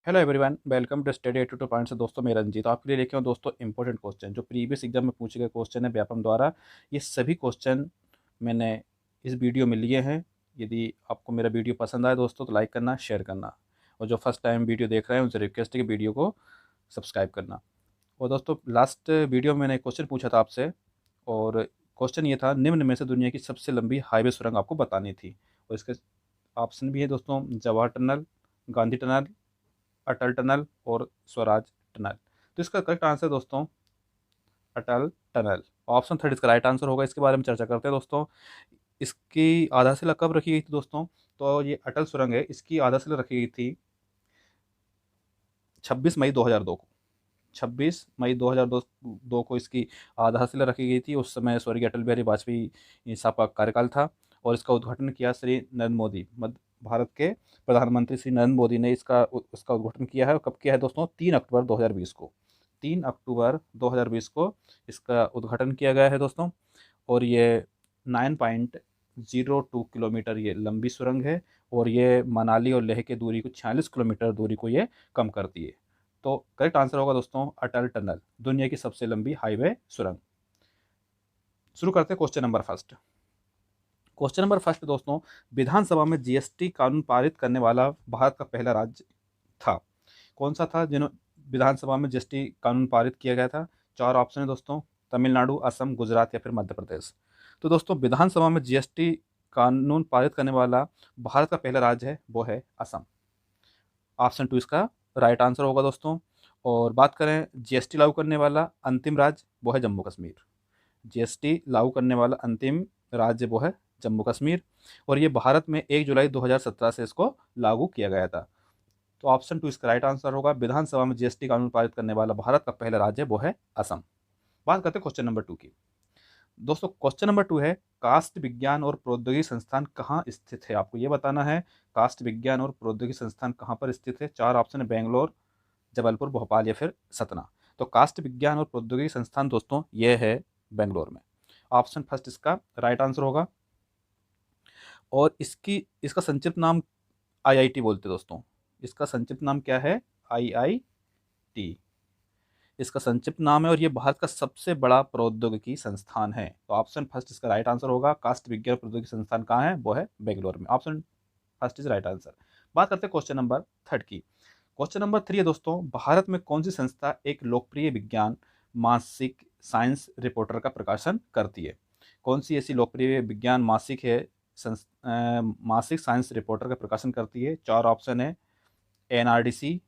Hello everyone, welcome to study 82 point से। दोस्तों मैं रंजीत आपके लिए लेके आऊँ दोस्तों इंपॉर्टेंट क्वेश्चन जो प्रीवियस एग्जाम में पूछे गए क्वेश्चन है व्यापम द्वारा। ये सभी क्वेश्चन मैंने इस वीडियो में लिए हैं। यदि आपको मेरा वीडियो पसंद आए दोस्तों तो लाइक करना, शेयर करना, और जो फर्स्ट टाइम वीडियो देख रहे हैं उनसे रिक्वेस्ट है कि वीडियो को सब्सक्राइब करना। और दोस्तों लास्ट वीडियो में मैंने एक क्वेश्चन पूछा था आपसे, और क्वेश्चन ये था, निम्न में से दुनिया की सबसे लंबी हाईवे सुरंग आपको बतानी थी। और इसके ऑप्शन भी है दोस्तों, जवाहर टनल, गांधी टनल, अटल टनल और स्वराज टनल। तो इसका करेक्ट आंसर दोस्तों अटल टनल। ऑप्शन थर्ड इसका राइट आंसर होगा। इसके बारे में चर्चा करते हैं दोस्तों। इसकी आधारशिला कब रखी गई थी दोस्तों? तो ये अटल सुरंग है, इसकी आधारशिला रखी गई थी 26 मई 2002 को। 26 मई 2002 को इसकी आधारशिला रखी गई थी। उस समय स्वर्गीय अटल बिहारी वाजपेयी साहब का कार्यकाल था, और इसका उद्घाटन किया श्री नरेंद्र मोदी, मध्य भारत के प्रधानमंत्री श्री नरेंद्र मोदी ने इसका उद्घाटन किया है। और कब किया है दोस्तों? 3 अक्टूबर 2020 को। 3 अक्टूबर 2020 को इसका उद्घाटन किया गया है दोस्तों। और ये 9.02 किलोमीटर ये लंबी सुरंग है, और ये मनाली और लेह की दूरी को 46 किलोमीटर दूरी को ये कम करती है। तो करेक्ट आंसर होगा दोस्तों अटल टनल, दुनिया की सबसे लंबी हाईवे सुरंग। शुरू करते हैं question number first. Question number first दोस्तों, विधानसभा में जीएसटी कानून पारित करने वाला भारत का पहला राज्य था। कौन सा था जिन्हों विधानसभा में जीएसटी कानून पारित किया गया था? चार ऑप्शन है दोस्तों, तमिलनाडु, असम, गुजरात या फिर मध्य प्रदेश। तो दोस्तों विधानसभा में जीएसटी कानून पारित करने वाला भारत का पहला राज्य है, वो है असम। ऑप्शन टू इसका राइट आंसर होगा दोस्तों। और बात करें जीएसटी लागू करने वाला अंतिम राज्य, वो है जम्मू कश्मीर। जीएसटी लागू करने वाला अंतिम राज्य वो है जम्मू कश्मीर, और ये भारत में 1 जुलाई 2017 से इसको लागू किया गया था। तो ऑप्शन टू इसका राइट आंसर होगा। विधानसभा में जीएसटी कानून पारित करने वाला भारत का पहला राज्य वो है असम। बात करते हैं क्वेश्चन नंबर 2 की। दोस्तों क्वेश्चन नंबर 2 है, कास्ट विज्ञान और प्रौद्योगिकी संस्थान कहाँ स्थित है? आपको ये बताना है कास्ट विज्ञान और प्रौद्योगिकी संस्थान कहाँ पर स्थित है। चार ऑप्शन है, बेंगलोर, जबलपुर, भोपाल या फिर सतना। तो कास्ट विज्ञान और प्रौद्योगिकी संस्थान दोस्तों ये है बेंगलोर में। ऑप्शन फर्स्ट इसका राइट आंसर होगा। और इसका संक्षिप्त नाम आईआईटी बोलते हैं दोस्तों। इसका संक्षिप्त नाम क्या है? आईआईटी इसका संक्षिप्त नाम है, और ये भारत का सबसे बड़ा प्रौद्योगिकी संस्थान है। तो ऑप्शन फर्स्ट इसका राइट आंसर होगा। कास्ट विज्ञान प्रौद्योगिकी संस्थान कहाँ है? वो है बेंगलोर में। Option first is right answer. बात करते हैं क्वेश्चन नंबर थर्ड की। क्वेश्चन नंबर 3 है दोस्तों, भारत में कौन सी संस्था एक लोकप्रिय विज्ञान मासिक साइंस रिपोर्टर का प्रकाशन करती है? कौन सी ऐसी लोकप्रिय विज्ञान मासिक है मासिक साइंस रिपोर्टर का प्रकाशन करती है? चार ऑप्शन है, एनआरडीसी,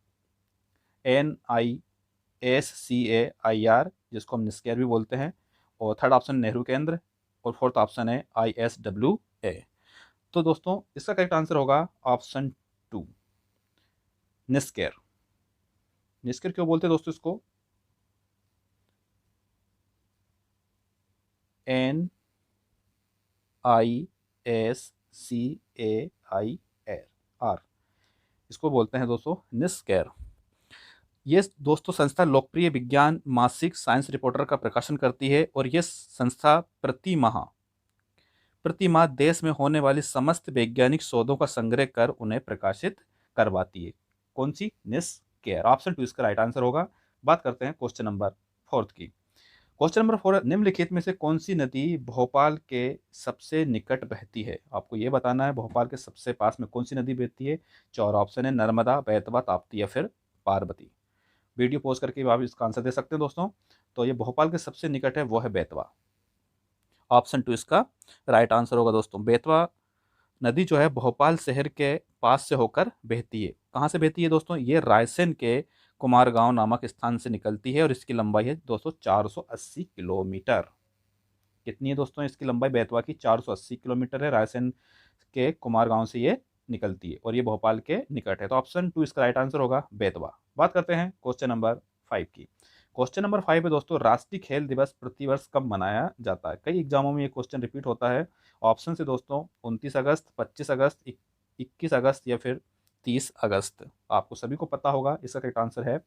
NISCAIR जिसको हम निस्केयर भी बोलते हैं, और थर्ड ऑप्शन नेहरू केंद्र, और फोर्थ ऑप्शन है ISWA। तो दोस्तों इसका करेक्ट आंसर होगा ऑप्शन टू, निस्केयर। निस्केयर क्यों बोलते हैं दोस्तों इसको? NISCAIR इसको बोलते हैं दोस्तों निस्केयर। ये दोस्तों संस्था लोकप्रिय विज्ञान मासिक साइंस रिपोर्टर का प्रकाशन करती है, और ये संस्था प्रति माह देश में होने वाली समस्त वैज्ञानिक शोधों का संग्रह कर उन्हें प्रकाशित करवाती है। कौन सी? निस्केयर। ऑप्शन टू इसका राइट आंसर होगा। बात करते हैं क्वेश्चन नंबर फोर्थ की। क्वेश्चन नंबर 4, निम्नलिखित में से कौन सी नदी भोपाल के सबसे निकट बहती है? आपको ये बताना है भोपाल के सबसे पास में कौन सी नदी बहती है। चार ऑप्शन है, नर्मदा, बेतवा, ताप्ती या फिर पार्वती। वीडियो पॉज करके आप इसका आंसर दे सकते हैं दोस्तों। तो ये भोपाल के सबसे निकट है, वो है बेतवा। ऑप्शन टू इसका राइट आंसर होगा दोस्तों। बेतवा नदी जो है भोपाल शहर के पास से होकर बहती है। कहाँ से बहती है दोस्तों? ये रायसेन के कुमारगांव नामक स्थान से निकलती है, और इसकी लंबाई है दोस्तों 480 किलोमीटर। कितनी है दोस्तों इसकी लंबाई बेतवा की? 480 किलोमीटर है। रायसेन के कुमारगांव से ये निकलती है, और ये भोपाल के निकट है। तो ऑप्शन टू इसका राइट आंसर होगा बेतवा। बात करते हैं क्वेश्चन नंबर 5 की। क्वेश्चन नंबर 5 है दोस्तों, राष्ट्रीय खेल दिवस प्रतिवर्ष कब मनाया जाता है? कई एग्जामों में ये क्वेश्चन रिपीट होता है। ऑप्शन से दोस्तों 29 अगस्त, 25 अगस्त, 21 अगस्त या फिर 30 अगस्त। आपको सभी को पता होगा इसका करेक्ट आंसर है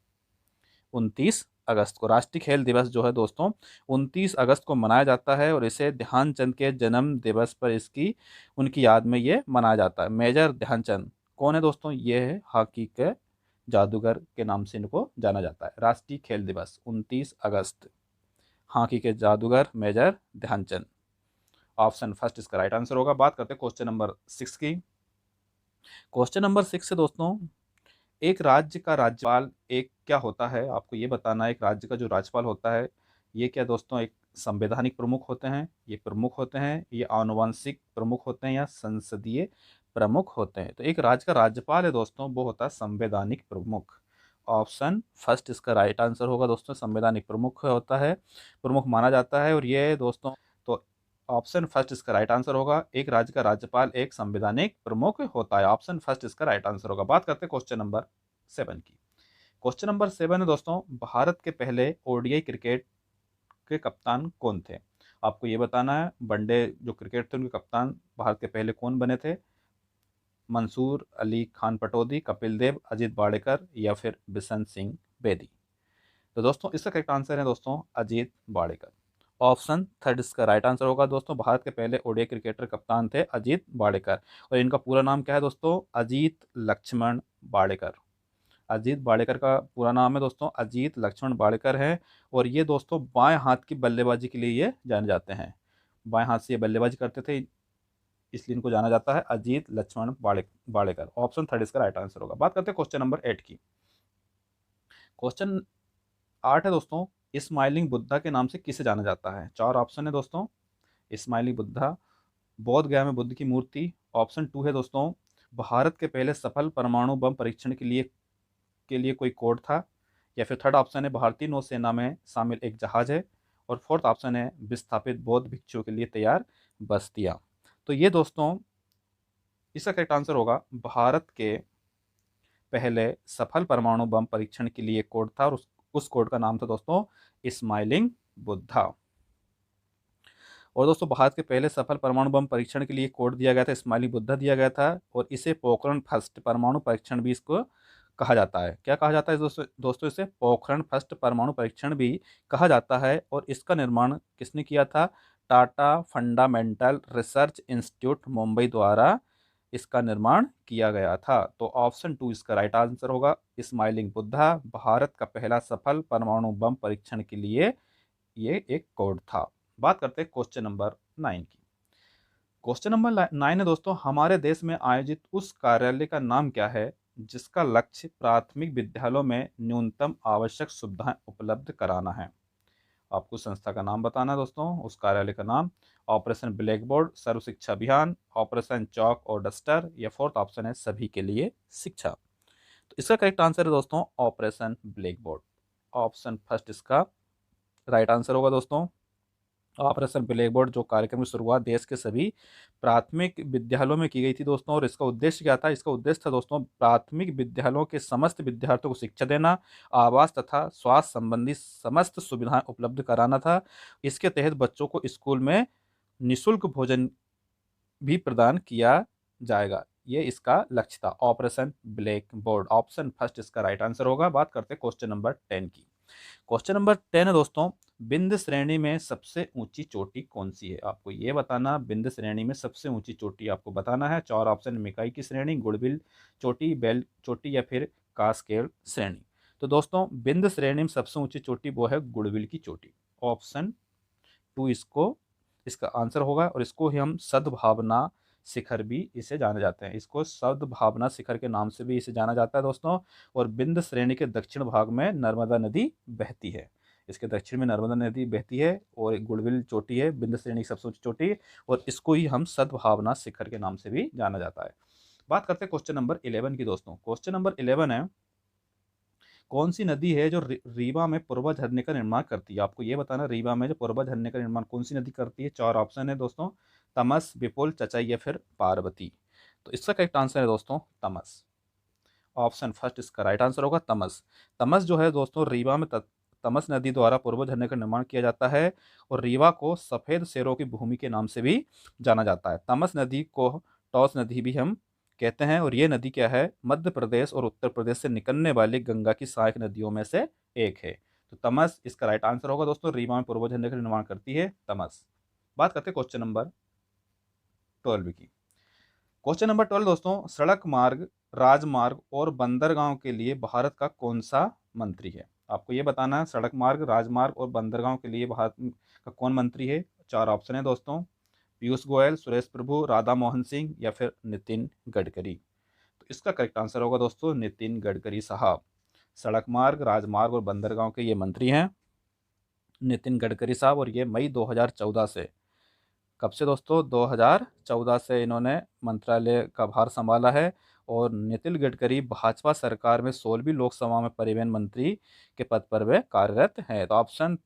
29 अगस्त को। राष्ट्रीय खेल दिवस जो है दोस्तों 29 अगस्त को मनाया जाता है, और इसे ध्यानचंद के जन्म दिवस पर इसकी उनकी याद में ये मनाया जाता है। मेजर ध्यानचंद कौन है दोस्तों? ये है हॉकी के जादूगर के नाम से इनको जाना जाता है। राष्ट्रीय खेल दिवस 29 अगस्त, हॉकी के जादूगर मेजर ध्यानचंद। ऑप्शन फर्स्ट इसका राइट आंसर होगा। बात करते हैं क्वेश्चन नंबर 6 की। क्वेश्चन नंबर 6 से दोस्तों, एक राज्य का राज्यपाल एक क्या होता है, आपको ये बताना है। एक राज्य का जो राज्यपाल होता है ये क्या दोस्तों, एक संवैधानिक प्रमुख होते हैं, ये प्रमुख होते हैं, ये आनुवंशिक प्रमुख होते हैं या संसदीय प्रमुख होते हैं। तो एक राज्य का राज्यपाल है दोस्तों, वो होता है संवैधानिक प्रमुख। ऑप्शन फर्स्ट इसका राइट आंसर होगा दोस्तों, संवैधानिक प्रमुख होता है, प्रमुख माना जाता है। और ये दोस्तों, तो ऑप्शन फर्स्ट इसका राइट आंसर होगा, एक राज्य का राज्यपाल एक संवैधानिक प्रमुख होता है। ऑप्शन फर्स्ट इसका राइट आंसर होगा। बात करते हैं क्वेश्चन नंबर 7 की। क्वेश्चन नंबर 7 है दोस्तों, भारत के पहले ओडीआई क्रिकेट के कप्तान कौन थे। आपको ये बताना है, वनडे जो क्रिकेट थे उनके कप्तान भारत के पहले कौन बने थे। मंसूर अली खान पटौदी, कपिल देव, अजीत वाडेकर या फिर बिशन सिंह बेदी। तो दोस्तों इसका करेक्ट आंसर है दोस्तों अजीत वाडेकर। ऑप्शन थर्ड इसका राइट आंसर होगा दोस्तों, भारत के पहले ओडीआई क्रिकेटर कप्तान थे अजीत वाडेकर। और इनका पूरा नाम क्या है दोस्तों, अजीत लक्ष्मण वाडेकर। अजीत वाडेकर का पूरा नाम है दोस्तों अजीत लक्ष्मण वाडेकर है। और ये दोस्तों बाएं हाथ की बल्लेबाजी के लिए ये जाने जाते हैं, बाएं हाथ से ये बल्लेबाजी करते थे, इसलिए इनको जाना जाता है अजीत लक्ष्मण वाडेकर। ऑप्शन थर्ड इसका राइट आंसर होगा। बात करते हैं क्वेश्चन नंबर 8 की। क्वेश्चन 8 है दोस्तों, स्माइलिंग बुद्धा के नाम से किसे जाना जाता है। चार ऑप्शन है दोस्तों। स्माइलिंग बुद्धा, बोध गया में बुद्ध की मूर्ति। ऑप्शन टू है दोस्तों, भारत के पहले सफल परमाणु बम परीक्षण के लिए कोई कोड था। या फिर थर्ड ऑप्शन है, भारतीय नौसेना में शामिल एक जहाज है। और फोर्थ ऑप्शन है, विस्थापित बौद्ध भिक्षुओं के लिए तैयार बस्तियां। तो ये दोस्तों इसका करेक्ट आंसर होगा, भारत के पहले सफल परमाणु बम परीक्षण के लिए कोड था, और उस कोड का नाम था दोस्तों स्माइलिंग बुद्धा। और दोस्तों भारत के पहले सफल परमाणु बम परीक्षण के लिए कोड दिया गया था, स्माइलिंग बुद्धा दिया गया था। और इसे पोखरण फर्स्ट परमाणु परीक्षण भी इसको कहा जाता है। क्या कहा जाता है दोस्तों इसे पोखरण फर्स्ट परमाणु परीक्षण भी कहा जाता है। और इसका निर्माण किसने किया था, Tata fundamental research institute Mumbai द्वारा इसका निर्माण किया गया था। तो ऑप्शन टू इसका राइट आंसर होगा, स्माइलिंग बुद्धा भारत का पहला सफल परमाणु बम परीक्षण के लिए ये एक कोड था। बात करते हैं क्वेश्चन नंबर 9 की। क्वेश्चन नंबर 9 है दोस्तों, हमारे देश में आयोजित उस कार्यालय का नाम क्या है जिसका लक्ष्य प्राथमिक विद्यालयों में न्यूनतम आवश्यक सुविधाएं उपलब्ध कराना है। आपको संस्था का नाम बताना है दोस्तों, उस कार्यालय का नाम। ऑपरेशन ब्लैक बोर्ड, सर्व शिक्षा अभियान, ऑपरेशन चौक और डस्टर, या फोर्थ ऑप्शन है सभी के लिए शिक्षा। तो इसका करेक्ट आंसर है दोस्तों operation black board. Option first इसका राइट आंसर होगा दोस्तों। ऑपरेशन ब्लैक बोर्ड जो कार्यक्रम की शुरुआत देश के सभी प्राथमिक विद्यालयों में की गई थी दोस्तों। और इसका उद्देश्य क्या था, इसका उद्देश्य था दोस्तों प्राथमिक विद्यालयों के समस्त विद्यार्थियों को शिक्षा देना, आवास तथा स्वास्थ्य संबंधी समस्त सुविधाएं उपलब्ध कराना था। इसके तहत बच्चों को स्कूल में निःशुल्क भोजन भी प्रदान किया जाएगा, ये इसका लक्ष्य था। Operation black board, option first इसका राइट आंसर होगा। बात करते हैं क्वेश्चन नंबर 10 की। क्वेश्चन नंबर 10 है दोस्तों, बिंद श्रेणी में सबसे ऊंची चोटी कौन सी है। आपको ये बताना, बिंद श्रेणी में सबसे ऊंची चोटी आपको बताना है। चार ऑप्शन, मिकाई की श्रेणी, गुड़बिल चोटी, बेल चोटी या फिर कास्केड श्रेणी। तो दोस्तों बिंद श्रेणी में सबसे ऊंची चोटी वो है गुड़बिल की चोटी। ऑप्शन टू इसका आंसर होगा। और इसको ही हम सद्भावना शिखर भी इसे जाने जाते हैं, इसको सद्भावना शिखर के नाम से भी इसे जाना जाता है दोस्तों। और बिंद श्रेणी के दक्षिण भाग में नर्मदा नदी बहती है, इसके दक्षिण में नर्मदा नदी बहती है। और गुड़बिल चोटी है बिंद श्रेणी की सबसे ऊंची चोटी, और इसको ही हम सद्भावना शिखर के नाम से भी जाना जाता है। बात करते हैं क्वेश्चन नंबर 11 की दोस्तों। क्वेश्चन नंबर 11 है, कौन सी नदी है जो रीवा में पूर्वा झरने का निर्माण करती है। आपको ये बताना, रीवा में जो पूर्वा झरने का निर्माण कौन सी नदी करती है। चार ऑप्शन है दोस्तों, तमस, विपुल, चचाई या फिर पार्वती। तो इसका करेक्ट आंसर है दोस्तों तमस। ऑप्शन फर्स्ट इसका राइट आंसर होगा तमस। तमस जो है दोस्तों रीवा में तमस नदी द्वारा पूर्व झरने का निर्माण किया जाता है। और रीवा को सफेद शेरों की भूमि के नाम से भी जाना जाता है। तमस नदी को टॉस नदी भी हम कहते हैं। और ये नदी क्या है, मध्य प्रदेश और उत्तर प्रदेश से निकलने वाली गंगा की सहायक नदियों में से एक है। तो तमस इसका राइट आंसर होगा दोस्तों, रीवा में पूर्व झरने का निर्माण करती है तमस। बात करते हैं क्वेश्चन नंबर 12 की। क्वेश्चन नंबर 12 दोस्तों, सड़क मार्ग राजमार्ग और बंदरगांव के लिए भारत का कौन सा मंत्री है? आपको ये बताना है, सड़क मार्ग, राजमार्ग और बंदरगांव के लिए भारत का कौन मंत्री है। 4 ऑप्शन है दोस्तों, पीयूष गोयल, सुरेश प्रभु, राधा मोहन सिंह या फिर नितिन गडकरी। तो इसका करेक्ट आंसर होगा दोस्तों नितिन गडकरी साहब। सड़क मार्ग, राजमार्ग और बंदरगांव के ये मंत्री हैं नितिन गडकरी साहब, और ये मई 2014 से, कब से दोस्तों, 2014 से इन्होंने मंत्रालय का भार संभाला है। और नितिन गडकरी भाजपा सरकार में 16वीं लोकसभा में परिवहन मंत्री के पद पर वे कार्यरत हैं। तो ऑप्शन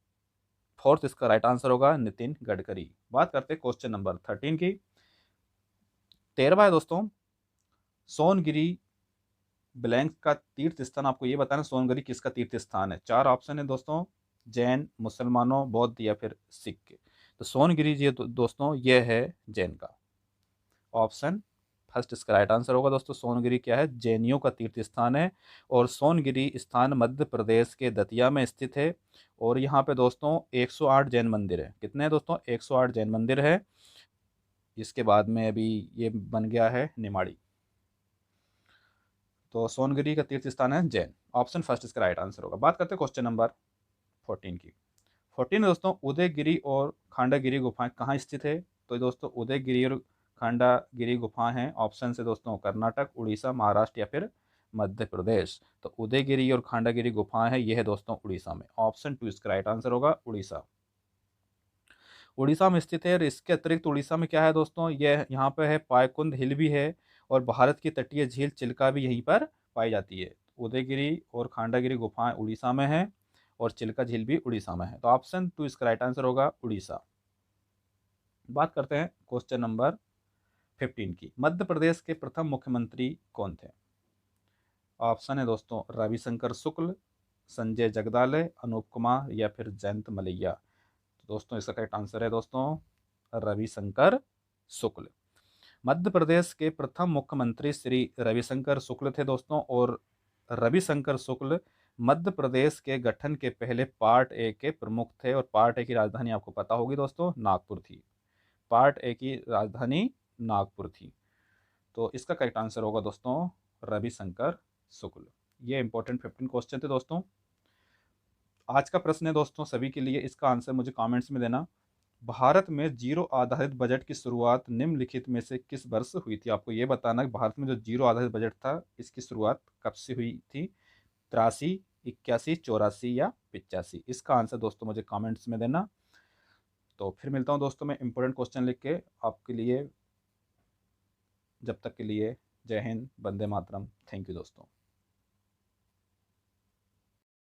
फोर्थ इसका राइट आंसर होगा नितिन गडकरी। बात करते हैं क्वेश्चन नंबर 13 की। 13वां है दोस्तों, सोनगिरी ब्लैंक का तीर्थ स्थान। आपको ये बताना सोनगिरी किसका तीर्थ स्थान है। 4 ऑप्शन है दोस्तों, जैन, मुसलमानों, बौद्ध या फिर सिख। तो सोनगिरी जी दोस्तों ये है जैन का। ऑप्शन फर्स्ट इसका राइट आंसर होगा दोस्तों। सोनगिरी क्या है, जैनियों का तीर्थ स्थान है। और सोनगिरी स्थान मध्य प्रदेश के दतिया में स्थित है। और यहाँ पे दोस्तों 108 जैन मंदिर है। कितने हैं दोस्तों, 108 जैन मंदिर है। इसके बाद में अभी ये बन गया है निमाड़ी। तो सोनगिरी का तीर्थ स्थान है जैन। ऑप्शन फर्स्ट इसका राइट आंसर होगा। बात करते हैं क्वेश्चन नंबर 14 की। 14 दोस्तों, उदयगिरी और खांडागिरी गुफाएं कहाँ स्थित है। तो दोस्तों उदयगिरी और खांडागिरी गुफा हैं। ऑप्शन से दोस्तों कर्नाटक, उड़ीसा, महाराष्ट्र या फिर मध्य प्रदेश। तो उदयगिरी और खांडागिरी गुफाएं हैं, यह है दोस्तों उड़ीसा में। ऑप्शन 2 इसका राइट आंसर होगा उड़ीसा। उड़ीसा में स्थित है। और इसके अतिरिक्त उड़ीसा में क्या है दोस्तों, यह यहाँ पे है पायकुंद हिल भी है। और भारत की तटीय झील चिल्का भी यहीं पर पाई जाती है। उदयगिरी और खांडागिरी गुफाएं उड़ीसा में है और चिल्का झील भी उड़ीसा में है। तो ऑप्शन 2 इसका राइट आंसर होगा उड़ीसा। बात करते हैं क्वेश्चन नंबर 15 की। मध्य प्रदेश के प्रथम मुख्यमंत्री कौन थे। ऑप्शन है दोस्तों रविशंकर शुक्ल, संजय जगदाले, अनूप कुमार या फिर जयंत मलैया। तो दोस्तों इसका करेक्ट आंसर है दोस्तों रविशंकर शुक्ल। मध्य प्रदेश के प्रथम मुख्यमंत्री श्री रविशंकर शुक्ल थे दोस्तों। और रविशंकर शुक्ल मध्य प्रदेश के गठन के पहले पार्ट ए के प्रमुख थे। और पार्ट ए की राजधानी आपको पता होगी दोस्तों नागपुर थी। पार्ट ए की राजधानी नागपुर थी। तो इसका करेक्ट आंसर होगा दोस्तों रविशंकर शुक्ल। ये इंपॉर्टेंट 15 क्वेश्चन थे दोस्तों। आज का प्रश्न है दोस्तों सभी के लिए, इसका आंसर मुझे कमेंट्स में देना। भारत में जीरो आधारित बजट की शुरुआत निम्नलिखित में से किस वर्ष हुई थी। आपको ये बताना कि भारत में जो जीरो आधारित बजट था इसकी शुरुआत कब से हुई थी। 83, 81, 84 या 85। इसका आंसर दोस्तों मुझे कमेंट्स में देना। तो फिर मिलता हूँ दोस्तों मैं इंपॉर्टेंट क्वेश्चन लिख के आपके लिए। जब तक के लिए जय हिंद, वंदे मातरम। थैंक यू दोस्तों।